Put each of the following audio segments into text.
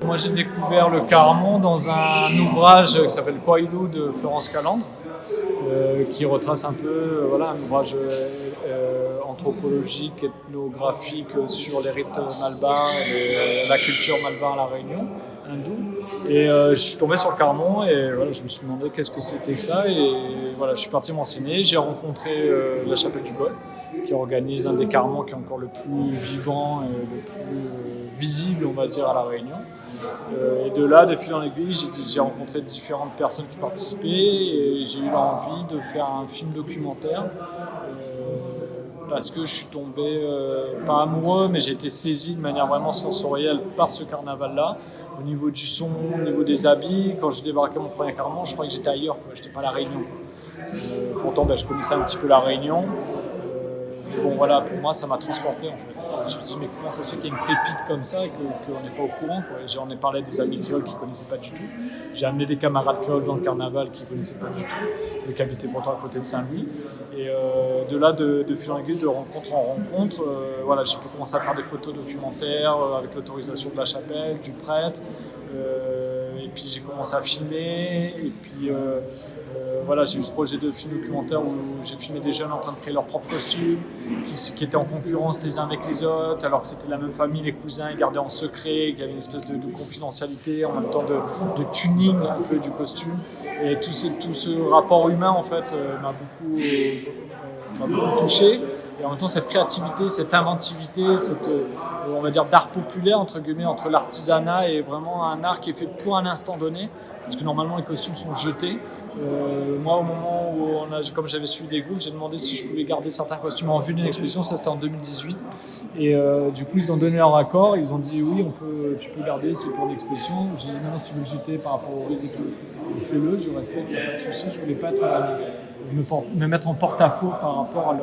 Moi, j'ai découvert le Caramon dans un ouvrage qui s'appelle Coilou de Florence Calandre, qui retrace un peu un ouvrage anthropologique, ethnographique sur les rites malbars et la culture malbar à La Réunion, hindoue. Et je suis tombé sur le Caramon et je me suis demandé qu'est-ce que c'était que ça. Et je suis parti m'enseigner. J'ai rencontré la Chapelle du Gol, qui organise un des Caramons qui est encore le plus vivant et le plus visible, on va dire, à La Réunion. Et de là, de fil en aiguille, j'ai rencontré différentes personnes qui participaient et j'ai eu l'envie de faire un film documentaire parce que je suis tombé, pas amoureux, mais j'ai été saisi de manière vraiment sensorielle par ce carnaval-là. Au niveau du son, au niveau des habits, quand j'ai débarqué mon premier Caramon, je croyais que j'étais ailleurs, j'étais pas à La Réunion. Pourtant, je connaissais un petit peu La Réunion. Mais bon, voilà, pour moi, ça m'a transporté en fait. Je me suis dit, mais comment ça se fait qu'il y a une pépite comme ça et qu'on n'est pas au courant, quoi. J'en ai parlé à des amis créoles qui ne connaissaient pas du tout. J'ai amené des camarades créoles dans le carnaval qui ne connaissaient pas du tout, qui habitaient pourtant à côté de Saint-Louis. Et de là, de fil en aiguille, de rencontre en rencontre, j'ai pu commencer à faire des photos documentaires avec l'autorisation de la chapelle, du prêtre. Et puis j'ai commencé à filmer. Et puis j'ai eu ce projet de film documentaire où j'ai filmé des jeunes en train de créer leurs propres costumes, qui étaient en concurrence les uns avec les autres, alors que c'était la même famille, les cousins, ils gardaient en secret, qu'il y avait une espèce de confidentialité, en même temps de tuning un peu du costume. Et tout ce rapport humain en fait m'a beaucoup touché. Et en même temps, cette créativité, cette inventivité, cette, on va dire, d'art populaire, entre guillemets, entre l'artisanat et vraiment un art qui est fait pour un instant donné, parce que normalement, les costumes sont jetés. Moi, au moment où comme j'avais suivi des groupes, j'ai demandé si je pouvais garder certains costumes en vue d'une exposition, ça c'était en 2018. Et du coup, ils ont donné leur accord, ils ont dit oui, tu peux garder, c'est pour l'exposition. J'ai dit non, si tu veux le jeter par rapport au rite et tout, fais-le, je respecte, il n'y a pas de souci, je voulais pas me mettre en porte-à-faux par rapport à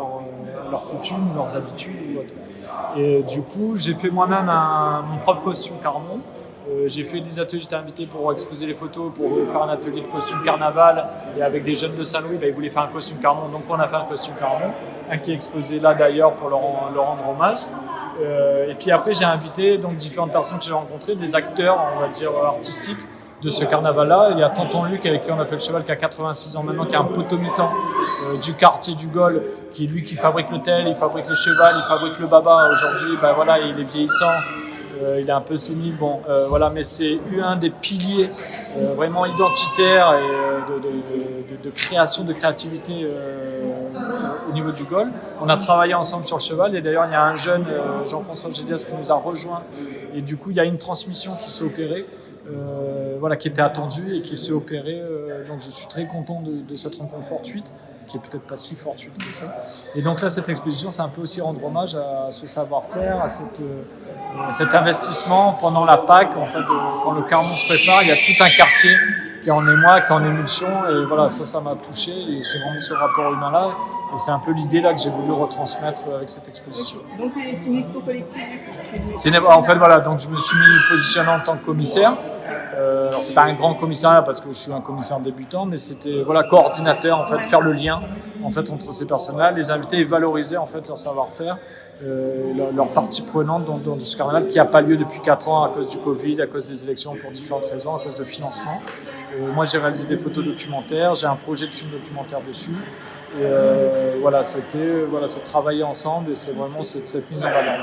leurs coutumes, leurs habitudes ou autre. Et du coup, j'ai fait moi-même mon propre costume Caramon. J'ai fait des ateliers, j'étais invité pour exposer les photos, pour faire un atelier de costume carnaval. Et avec des jeunes de Saint-Louis, ils voulaient faire un costume Caramon. Donc on a fait un costume Caramon, un qui est exposé là d'ailleurs pour leur rendre hommage. Et puis après, j'ai invité différentes personnes que j'ai rencontrées, des acteurs, on va dire, artistiques de ce carnaval-là. Il y a Tonton Luc avec qui on a fait le cheval, qui a 86 ans maintenant, qui est un potomitan du quartier du Gol, qui est lui qui fabrique l'hôtel, il fabrique les chevals, il fabrique le baba. Aujourd'hui, il est vieillissant. Il est un peu sénile, mais c'est un des piliers vraiment identitaires et de création, de créativité au niveau du Gol. On a travaillé ensemble sur le cheval et d'ailleurs il y a un jeune, Jean-François Gélias, qui nous a rejoint et du coup il y a une transmission qui s'est opérée, qui était attendue et qui s'est opérée. Donc je suis très content de cette rencontre fortuite, qui est peut-être pas si fortuite que ça. Et donc là, cette exposition, c'est un peu aussi rendre hommage à ce savoir-faire, à cet investissement pendant la Pâques. En fait, quand le Caramon se prépare, il y a tout un quartier qui est en émoi, qui est en émulsion. Et ça m'a touché. Et c'est vraiment ce rapport humain-là. Et c'est un peu l'idée là que j'ai voulu retransmettre avec cette exposition. Donc c'est une expo collective. Donc je me suis positionné en tant que commissaire. Alors c'est pas un grand commissariat parce que je suis un commissaire débutant, mais c'était coordinateur, en fait, faire le lien en fait entre ces personnes-là, les inviter et valoriser en fait leur savoir-faire, leur partie prenante dans ce carnaval qui n'a pas lieu depuis 4 ans à cause du Covid, à cause des élections, pour différentes raisons, à cause de financement. Moi j'ai réalisé des photos documentaires, j'ai un projet de film documentaire dessus. Et c'était travailler ensemble et c'est vraiment cette mise en valeur.